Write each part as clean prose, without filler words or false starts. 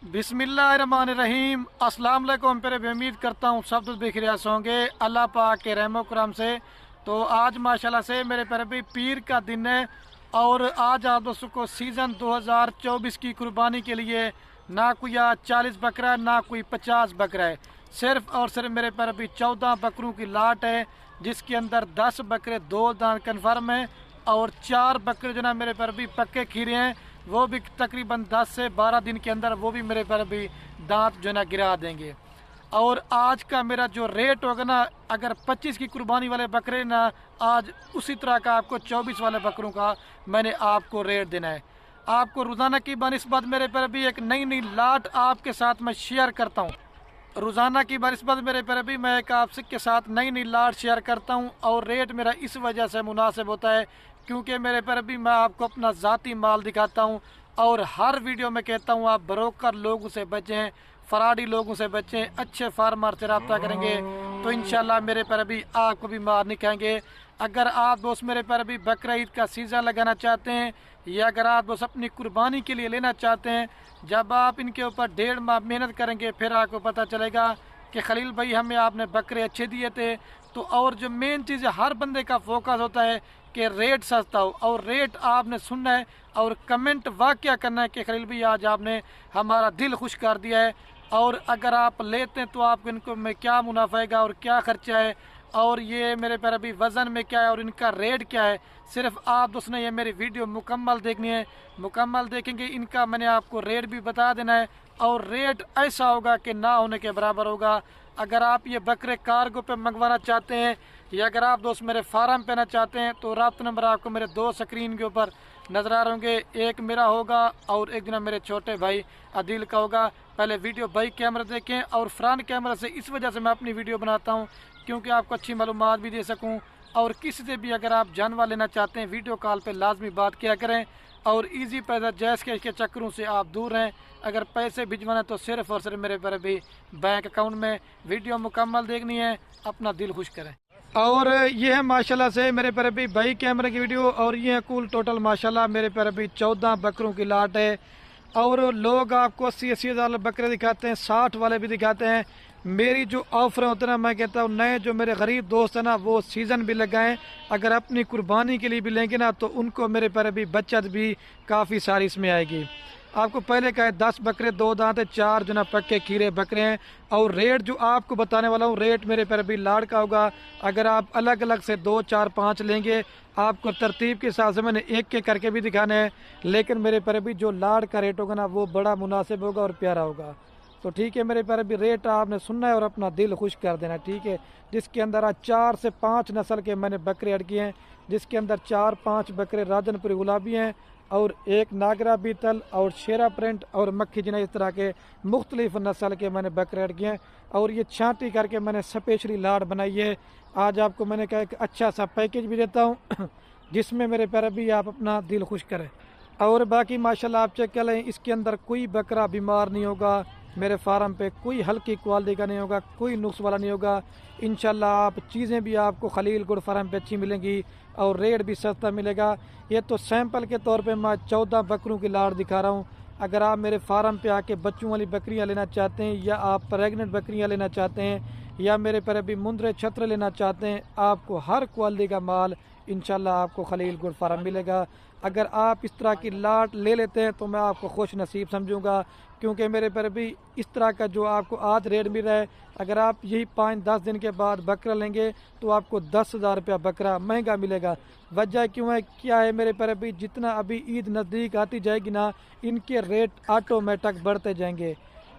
बिस्मिल्लाहिर्रहमानिर्रहीम। अस्सलाम वालेकुम। फिर भी उम्मीद करता हूँ सब तो बेखियास होंगे अल्लाह पाक के रहमो करम से। तो आज माशाल्लाह से मेरे पर भी पीर का दिन है और आज आप दोस्तों को सीज़न 2024 की कुर्बानी के लिए ना कोई आज 40 बकरा है ना कोई 50 बकरा है, सिर्फ और सिर्फ मेरे पर भी 14 बकरों की लाट है, जिसके अंदर 10 बकरे दो दान कन्फर्म है और 4 बकरे जो ना मेरे पर भी पक्के खीरे हैं, वो भी तकरीबन 10 से 12 दिन के अंदर वो भी मेरे पर भी दांत जो ना गिरा देंगे। और आज का मेरा जो रेट होगा ना, अगर 25 की कुर्बानी वाले बकरे ना, आज उसी तरह का आपको 24 वाले बकरों का मैंने आपको रेट देना है। आपको रोज़ाना की बनिस्बत मेरे पर भी एक नई नई लाट आपके साथ मैं शेयर करता हूँ। रोज़ाना की बनिस्बत मेरे पर भी मैं एक आपसे के साथ नई नई लाट शेयर करता हूँ और रेट मेरा इस वजह से मुनासिब होता है क्योंकि मेरे पर भी मैं आपको अपना ज़ाती माल दिखाता हूँ और हर वीडियो में कहता हूँ आप ब्रोकर लोगों से बचें, फराडी लोगों से बचें, अच्छे फार्मर से रब्ता करेंगे तो इंशाल्लाह मेरे पर भी आपको भी मार नहीं खाएंगे। अगर आप दोस्त मेरे पर भी बकरा ईद का सीज़न लगाना चाहते हैं या अगर आप दोस्त अपनी कुर्बानी के लिए लेना चाहते हैं, जब आप इनके ऊपर 1.5 माह मेहनत करेंगे फिर आपको पता चलेगा कि खलील भाई हमें आपने बकरे अच्छे दिए थे। तो और जो मेन चीज़ है, हर बंदे का फोकस होता है कि रेट सस्ता हो और रेट आपने सुनना है और कमेंट वाक़या करना है कि खलील भाई आज आपने हमारा दिल खुश कर दिया है। और अगर आप लेते हैं तो आपको इनको में क्या मुनाफा है और क्या खर्चा है और ये मेरे पर अभी वज़न में क्या है और इनका रेट क्या है, सिर्फ आप दोस्त ने ये मेरी वीडियो मुकम्मल देखनी है। मुकम्मल देखेंगे इनका मैंने आपको रेट भी बता देना है और रेट ऐसा होगा कि ना होने के बराबर होगा। अगर आप ये बकरे कार्गो पे मंगवाना चाहते हैं या अगर आप दोस्त मेरे फार्म पे ना चाहते हैं तो राब्ता नंबर आपको मेरे 2 स्क्रीन के ऊपर नज़र आ रहे होंगे, एक मेरा होगा और एक दिन मेरे छोटे भाई आदिल का होगा। पहले वीडियो भाई कैमरा देखें और फ्रंट कैमरा से इस वजह से मैं अपनी वीडियो बनाता हूँ क्योंकि आपको अच्छी मालूमात भी दे सकूँ। और किसी से भी अगर आप जानवर लेना चाहते हैं वीडियो कॉल पे लाजमी बात किया करें और इजी पैसा जैस के चक्करों से आप दूर रहें। अगर पैसे भिजवाना तो सिर्फ और सिर्फ मेरे पर भी बैंक अकाउंट में। वीडियो मुकम्मल देखनी है, अपना दिल खुश करें। और ये है माशाल्लाह से मेरे पर भी भाई कैमरे की वीडियो और ये है कुल टोटल माशाल्लाह मेरे पर भी 14 बकरों की लाट है। और लोग आपको 80-80 हज़ार बकरे दिखाते हैं, 60 वाले भी दिखाते हैं। मेरी जो ऑफर होता है ना, मैं कहता हूँ नए जो मेरे गरीब दोस्त हैं ना वो सीज़न भी लगाएं, अगर अपनी कुर्बानी के लिए भी लेंगे ना तो उनको मेरे पर भी बचत भी काफ़ी सारी इसमें आएगी। आपको पहले कहा है 10 बकरे 2 दांत है, 4 जो ना पक्के खीरे बकरे हैं। और रेट जो आपको बताने वाला हूँ रेट मेरे पर भी लाड़ का होगा। अगर आप अलग अलग से 2, 4, 5 लेंगे आपको तरतीब के हिसाब से मैंने एक एक करके भी दिखाने हैं, लेकिन मेरे पर भी जो लाड़ का रेट होगा ना वो बड़ा मुनासिब होगा और प्यारा होगा। तो ठीक है, मेरे पर भी रेट आपने सुनना है और अपना दिल खुश कर देना, ठीक है। जिसके अंदर आज 4 से 5 नस्ल के मैंने बकरे ऐड किए हैं, जिसके अंदर 4-5 बकरे राजनपुरी गुलाबी हैं और एक नागरा बीतल और शेरा प्रिंट और मक्खी जिना, इस तरह के मुख्तलिफ नस्ल के मैंने बकरे ऐड किए हैं। और ये छांटी करके मैंने स्पेशली लाड़ बनाई है। आज आपको मैंने कहा एक अच्छा सा पैकेज भी देता हूँ जिसमें मेरे पर भी आप अपना दिल खुश करें। और बाकी माशाल्लाह आप चेक कर लें, इसके अंदर कोई बकरा बीमार नहीं होगा, मेरे फार्म पे कोई हल्की क्वालिटी का नहीं होगा, कोई नुक्स वाला नहीं होगा। इंशाल्लाह आप चीज़ें भी आपको खलील गुड फार्म पे अच्छी मिलेंगी और रेट भी सस्ता मिलेगा। ये तो सैंपल के तौर पे मैं 14 बकरों की लाड़ दिखा रहा हूँ। अगर आप मेरे फार्म पे आके बच्चों वाली बकरियाँ लेना चाहते हैं या आप प्रेगनेंट बकरियाँ लेना चाहते हैं या मेरे पर अभी मुंदरे छत्र लेना चाहते हैं, आपको हर क्वालिटी का माल इंशाल्लाह आपको खलील गुड फार्म मिलेगा। अगर आप इस तरह की लाट ले लेते हैं तो मैं आपको खुश नसीब समझूंगा क्योंकि मेरे पर भी इस तरह का जो आपको आज रेट मिल रहा है, अगर आप यही 5-10 दिन के बाद बकरा लेंगे तो आपको 10,000 रुपया बकरा महंगा मिलेगा। वजह क्यों है, क्या है, मेरे पर भी जितना अभी ईद नज़दीक आती जाएगी ना इनके रेट ऑटोमेटिक बढ़ते जाएंगे।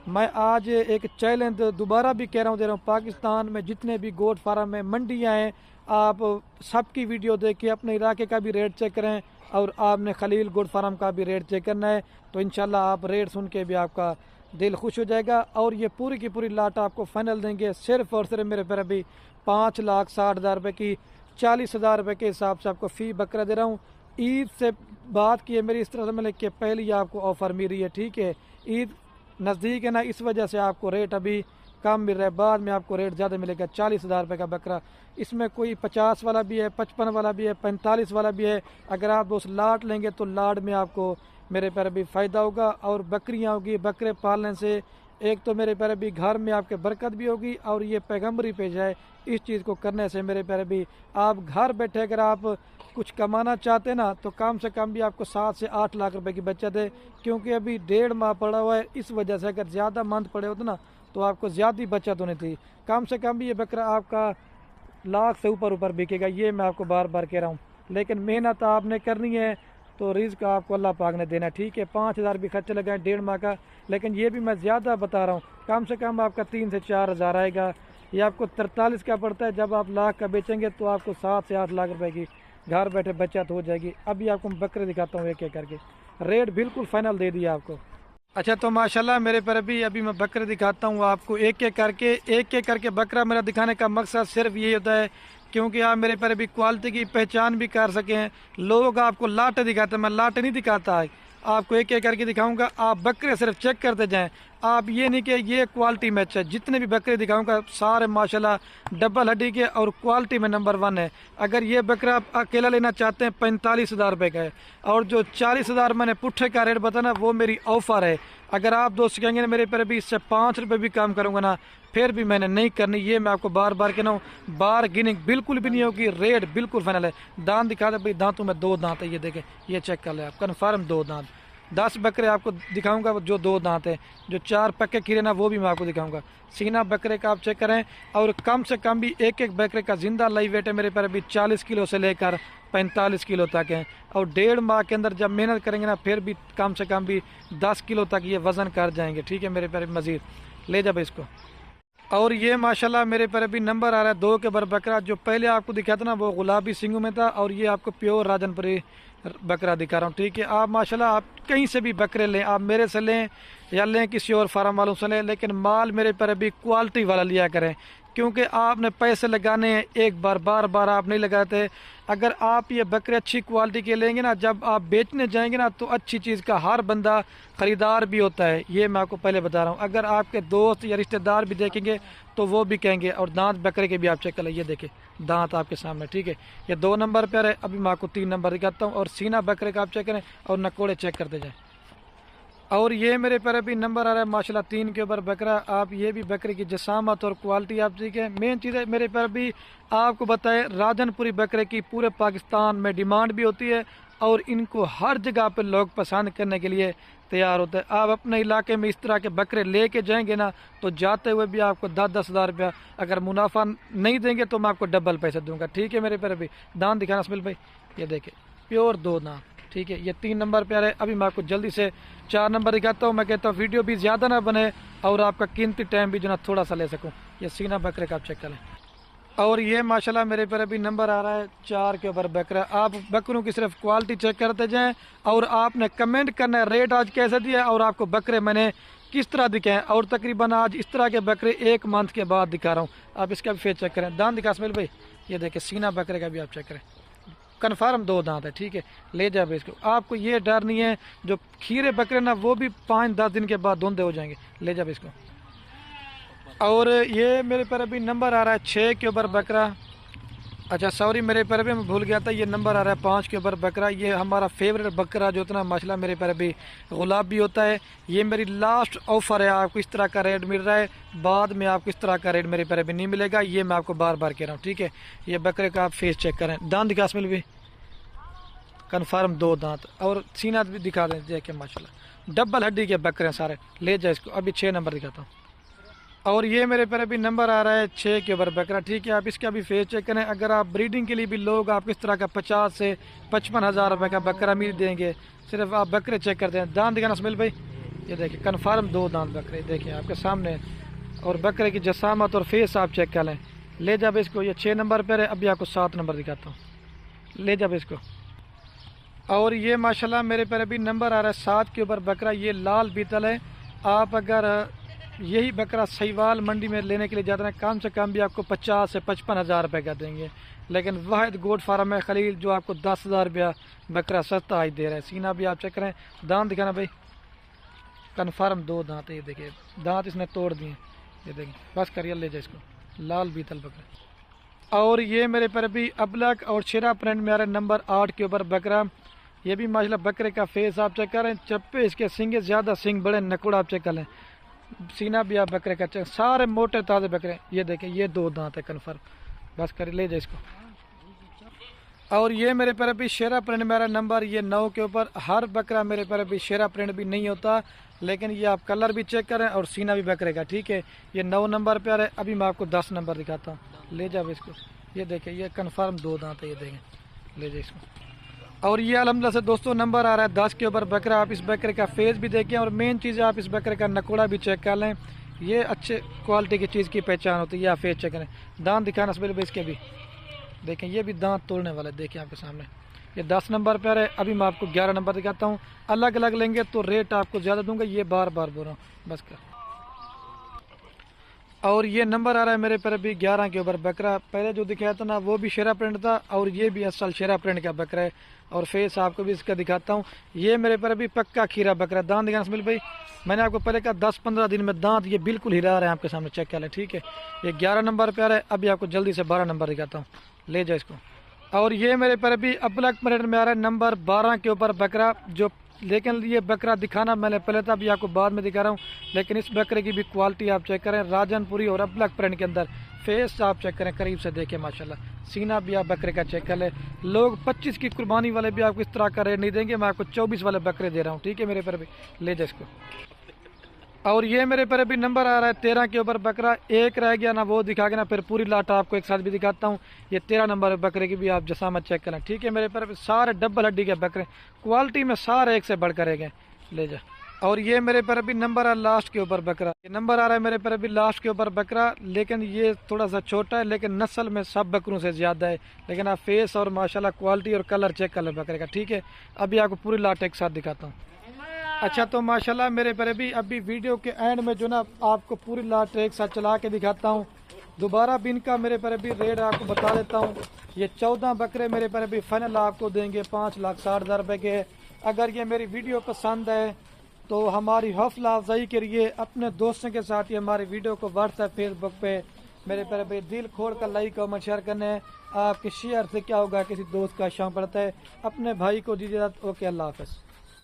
मैं आज एक चैलेंज दोबारा भी कह रहा हूँ, दे रहा हूँ, पाकिस्तान में जितने भी गोट फार्म में मंडियाँ हैं आप सबकी वीडियो देख के अपने इलाके का भी रेट चेक करें और आपने खलील गोट फार्म का भी रेट चेक करना है। तो इंशाल्लाह आप रेट सुन के भी आपका दिल खुश हो जाएगा। और ये पूरी की पूरी लाट आपको फाइनल देंगे सिर्फ और सिर्फ मेरे पर अभी 5,60,000 रुपये की, 40,000 रुपये के हिसाब से आपको फ़ी बकरा दे रहा हूँ। ईद से बात की है मेरी इस तरह से मतलब कि पहले ही आपको ऑफ़र मिल रही है, ठीक है। ईद नज़दीक है ना, इस वजह से आपको रेट अभी कम मिल रहा है, बाद में आपको रेट ज़्यादा मिलेगा। 40,000 रुपये का बकरा, इसमें कोई 50 वाला भी है, 55 वाला भी है, 45 वाला भी है। अगर आप उस लाट लेंगे तो लाट में आपको मेरे प्यारे भी फ़ायदा होगा। और बकरियाँ होगी, बकरे पालने से एक तो मेरे प्यारे भी घर में आपके बरकत भी होगी, और ये पैगम्बरी पेश है। इस चीज़ को करने से मेरे प्यारे भी आप घर बैठे अगर आप कुछ कमाना चाहते हैं ना, तो कम से कम भी आपको 7 से 8 लाख रुपए की बचत है। क्योंकि अभी 1.5 माह पड़ा हुआ है, इस वजह से अगर ज़्यादा मंथ पड़े होते ना तो आपको ज़्यादा बचत होनी थी। कम से कम भी ये बकरा आपका लाख से ऊपर बिकेगा, ये मैं आपको बार बार कह रहा हूँ। लेकिन मेहनत आपने करनी है तो रिज़्क आपको अल्लाह पाक ने देना है। ठीक है, 5,000 भी खर्च लगाए 1.5 माह का, लेकिन ये भी मैं ज़्यादा बता रहा हूँ। कम से कम आपका 3 से 4 हज़ार आएगा। ये आपको 43 का पड़ता है, जब आप लाख का बेचेंगे तो आपको 7 से 8 लाख रुपए की घर बैठे बचत हो जाएगी। अभी आपको मैं बकरे दिखाता हूँ एक एक करके, रेट बिल्कुल फाइनल दे दिया आपको। अच्छा, तो माशाल्लाह मेरे पर भी मैं बकरे दिखाता हूँ आपको एक एक करके बकरा मेरा दिखाने का मकसद सिर्फ यही होता है क्योंकि आप मेरे पर भी क्वालिटी की पहचान भी कर सकें। लोग आपको लाटे दिखाते हैं, मैं लाटे नहीं दिखाता है, आपको एक एक करके दिखाऊंगा। आप बकरे सिर्फ चेक करते जाएं, आप ये नहीं कि ये क्वालिटी मैच है। जितने भी बकरे दिखाऊंगा सारे माशाल्लाह डबल हड्डी के और क्वालिटी में नंबर 1 है। अगर ये बकरा आप अकेला लेना चाहते हैं 45,000 रुपये का है, और जो 40,000 मैंने पुट्ठे का रेट बताना वो मेरी ऑफर है। अगर आप दोस्त कहेंगे ना मेरे पर भी इससे 5 रुपये भी कम करूँगा ना, फिर भी मैंने नहीं करनी। ये मैं आपको बार बार कहना हूँ, बारगेनिंग बिल्कुल भी नहीं होगी, रेट बिल्कुल फाइनल है। दांत दिखा दे भाई, दांतों में 2 दांत है, ये देखें, ये चेक कर ले आप, कन्फर्म 2 दांत। 10 बकरे आपको दिखाऊंगा जो 2 दांत है, जो 4 पक्के खीरे ना वो भी मैं आपको दिखाऊंगा। सीना बकरे का आप चेक करें, और कम से कम भी एक एक बकरे का जिंदा लाइव वेट है मेरे पर अभी 40 किलो से लेकर 45 किलो तक है। और 1.5 माह के अंदर जब मेहनत करेंगे ना, फिर भी कम से कम भी 10 किलो तक ये वज़न कर जाएंगे। ठीक है मेरे पर मज़ीद ले जाओ इसको। और ये माशाल्लाह मेरे पर अभी नंबर आ रहा है 2 के बर बकरा। जो पहले आपको दिखा था ना वो गुलाबी सिंगों में था, और ये आपको प्योर राजनपुरी बकरा दिखा रहा हूँ। ठीक है, आप माशाल्लाह आप कहीं से भी बकरे लें, आप मेरे से लें या लें किसी और फार्म वालों से लें, लेकिन माल मेरे पर अभी क्वालिटी वाला लिया करें। क्योंकि आपने पैसे लगाने हैं एक बार, बार बार आप नहीं लगाते। अगर आप ये बकरे अच्छी क्वालिटी के लेंगे ना, जब आप बेचने जाएंगे ना तो अच्छी चीज़ का हर बंदा ख़रीदार भी होता है, ये मैं आपको पहले बता रहा हूँ। अगर आपके दोस्त या रिश्तेदार भी देखेंगे तो वो भी कहेंगे। और दांत बकरे के भी आप चेक कर लें, ये देखें दांत आपके सामने। ठीक है, ये 2 नंबर पर है, अभी मैं आपको 3 नंबर दिखाता हूँ। और सीना बकरे का आप चेक करें और नकोड़े चेक करते जाएँ। और ये मेरे पर अभी नंबर आ रहा है माशाल्लाह 3 के ऊपर बकरा। आप ये भी बकरे की जसामत और क्वालिटी आप ठीक है। मेन चीज़ है मेरे पर भी आपको बताए, राजनपुरी बकरे की पूरे पाकिस्तान में डिमांड भी होती है, और इनको हर जगह पर लोग पसंद करने के लिए तैयार होते हैं। आप अपने इलाके में इस तरह के बकरे लेके जाएंगे ना, तो जाते हुए भी आपको 10-10 हज़ार रुपया अगर मुनाफा नहीं देंगे तो मैं आपको डबल पैसे दूंगा। ठीक है मेरे पर अभी दांत दिखाना स्मिल भाई, ये देखे प्योर 2 दांत। ठीक है, ये 3 नंबर पे आ रहे हैं। अभी मैं आपको जल्दी से 4 नंबर दिखाता हूँ। मैं कहता हूँ वीडियो भी ज़्यादा ना बने और आपका कीमती टाइम भी जो ना थोड़ा सा ले सकूँ। ये सीना बकरे का आप चेक करें। और ये माशाल्लाह मेरे पर अभी नंबर आ रहा है 4 के ऊपर बकरा। आप बकरों की सिर्फ क्वालिटी चेक करते जाएँ, और आपने कमेंट करना है रेट आज कैसे दिया और आपको बकरे मैंने किस तरह दिखाएं। और तकरीबन आज इस तरह के बकरे 1 मंथ के बाद दिखा रहा हूँ। आप इसका भी फेस चेक करें। दांत दिखा स्मेल भाई, ये देखें सीना बकरे का भी आप चेक करें, कन्फर्म 2 दांत है। ठीक है, ले जाए इसको। आपको ये डर नहीं है, जो खीरे बकरे ना वो भी 5-10 दिन के बाद धुंधे हो जाएंगे। ले जाए इसको। और ये मेरे पर अभी नंबर आ रहा है 6 के ऊपर बकरा। अच्छा सॉरी, मेरे पर भी मैं भूल गया था, ये नंबर आ रहा है 5 के ऊपर बकरा। ये हमारा फेवरेट बकरा जो इतना माशाल्लाह मेरे पर अभी गुलाबी होता है। ये मेरी लास्ट ऑफर है, आपको इस तरह का रेट मिल रहा है, बाद में आपको इस तरह का रेट मेरे पर अभी नहीं मिलेगा। ये मैं आपको बार बार कह रहा हूँ। ठीक है, ये बकरे का आप फेस चेक करें। दांत दिखा मिल भी कन्फर्म 2 दांत, और सीना भी दिखा दें देखें माशाल्लाह डबल हड्डी के बकरे हैं सारे। ले जाए इसको। अभी 6 नंबर दिखाता हूँ। और ये मेरे पर अभी नंबर आ रहा है 6 के ऊपर बकरा। ठीक है, आप इसका भी फेस चेक करें। अगर आप ब्रीडिंग के लिए भी लोग आप इस तरह का 50 से 55 हज़ार रुपये का बकरा मिल देंगे। सिर्फ आप बकरे चेक करते हैं। दांत दिखाना स्मेल भाई, ये देखिए कन्फर्म 2 दांत बकरे देखिए आपके सामने। और बकरे की जसामत और फेस आप चेक कर लें। ले जाओ इसको। ये 6 नंबर पर है, अभी आपको 7 नंबर दिखाता हूँ। ले जाओ इसको। और ये माशाल्लाह मेरे पर अभी नंबर आ रहा है 7 के ऊपर बकरा। ये लाल बीतल है। आप अगर यही बकरा सहीवाल मंडी में लेने के लिए जाते हैं, कम से कम भी आपको 50 से 55 हज़ार रुपये का देंगे। लेकिन वाहिद गोट फार्म है खलील जो आपको 10 हज़ार रुपया बकरा सस्ता आज दे रहा है। सीना भी आप चेक करें। दांत दिखाना भाई, कन्फर्म 2 दांत है। ये देखिए दांत इसने तोड़ दिए, ये देखिए बस करिए। ले जाए इसको। लाल बीतल बकरा। और ये मेरे पर भी अबलक और शेरा प्रिंट में आ रहा है नंबर 8 के ऊपर बकरा। ये भी माशाल्लाह बकरे का फेस आप चेक करें, चप्पे इसके सिंगे ज़्यादा, सिंग बड़े, नकुड़ा आप चेक कर लें, सीना भी आप बकरे का चेक, सारे मोटे ताज़े बकरे। ये देखें ये 2 दांत है कन्फर्म, बस कर ले जाए इसको। और ये मेरे पर अभी शेरा प्रिंट मेरा नंबर ये 9 के ऊपर, हर बकरा मेरे पर अभी शेरा प्रिंट भी नहीं होता, लेकिन ये आप कलर भी चेक करें और सीना भी बकरे का, ठीक है। ये 9 नंबर पे आ रहा है, अभी मैं आपको 10 नंबर दिखाता हूँ, ले जाओ इसको। ये देखें ये कन्फर्म 2 दांत है, ये देखें, ले जाए इसको। और ये अल्हम्दुलिल्लाह से दोस्तों नंबर आ रहा है 10 के ऊपर बकरा। आप इस बकरे का फेस भी देखें और मेन चीज़ है आप इस बकरे का नकुड़ा भी चेक कर लें, ये अच्छे क्वालिटी की चीज़ की पहचान होती है। ये आप फेस चेक करें, दांत दिखाना सबिल भाई इसके भी देखें, ये भी दांत तोड़ने वाले देखें आपके सामने। ये 10 नंबर पर है, अभी मैं आपको 11 नंबर दिखाता हूँ। अलग अलग लेंगे तो रेट आपको ज़्यादा दूंगा, ये बार बार बोल रहा हूँ, बस कर। और ये नंबर आ रहा है मेरे पर अभी 11 के ऊपर बकरा। पहले जो दिखाया था ना वो भी शेरा प्रिंट था, और ये भी असल शेरा प्रिंट का बकरा है। और फेस आपको भी इसका दिखाता हूँ, ये मेरे पर अभी पक्का खीरा बकरा। दांत दिखाना सबिल भाई, मैंने आपको पहले कहा 10-15 दिन में दांत ये बिल्कुल हिला रहे हैं आपके सामने, चेक कर लें, ठीक है। ये 11 नंबर पे आ रहा है, अभी आपको जल्दी से 12 नंबर दिखाता हूँ, ले जाए इसको। और ये मेरे पर अभी अबलग मिनट में आ रहा है नंबर 12 के ऊपर बकरा, जो लेकिन ये बकरा दिखाना मैंने पहले था, अभी आपको बाद में दिखा रहा हूँ। लेकिन इस बकरे की भी क्वालिटी आप चेक करें, राजनपुरी और अबलग प्रिंट के अंदर। फेस आप चेक करें, करीब से देखें माशाल्लाह, सीना भी आप बकरे का चेक कर ले। लोग 25 की कुर्बानी वाले भी आपको इस तरह का रेट नहीं देंगे, मैं आपको 24 वाले बकरे दे रहा हूँ, ठीक है मेरे पर भी, ले जाए इसको। और ये मेरे पर अभी नंबर आ रहा है 13 के ऊपर बकरा। एक रह गया ना, वो दिखा के ना फिर पूरी लाट आपको एक साथ भी दिखाता हूँ। ये 13 नंबर बकरे की भी आप जसामत चेक करें, ठीक है मेरे पर सारे डबल हड्डी के बकरे, क्वालिटी में सारे एक से बढ़कर गए, ले जा। और ये मेरे पर अभी नंबर है लास्ट के ऊपर बकरा। ये नंबर आ रहा है मेरे पर अभी लास्ट के ऊपर बकरा, लेकिन ये थोड़ा सा छोटा है, लेकिन नस्ल में सब बकरों से ज़्यादा है। लेकिन आप फेस और माशाल्लाह क्वालिटी और कलर चेक कर ले बकरे का, ठीक है। अभी आपको पूरी लाट एक साथ दिखाता हूँ। अच्छा तो माशाल्लाह मेरे पर अभी वीडियो के एंड में जो ना आपको पूरी लाट एक साथ चला के दिखाता हूँ। दोबारा भी इनका मेरे पर अभी रेट आपको बता देता हूँ। ये 14 बकरे मेरे पर अभी फाइनल आपको देंगे 5,60,000 रुपये के। अगर ये मेरी वीडियो पसंद है तो हमारी हौसला अफजाई के लिए अपने दोस्तों के साथ ये हमारी वीडियो को व्हाट्सएप फेसबुक पे मेरे पर अभी दिल खोल कर लाइक कमेंट शेयर करने हैं। आपके शेयर से क्या होगा, किसी दोस्त का शौक पड़ता है। अपने भाई को दीजिए, ओके, अल्लाह हाफ़िज़।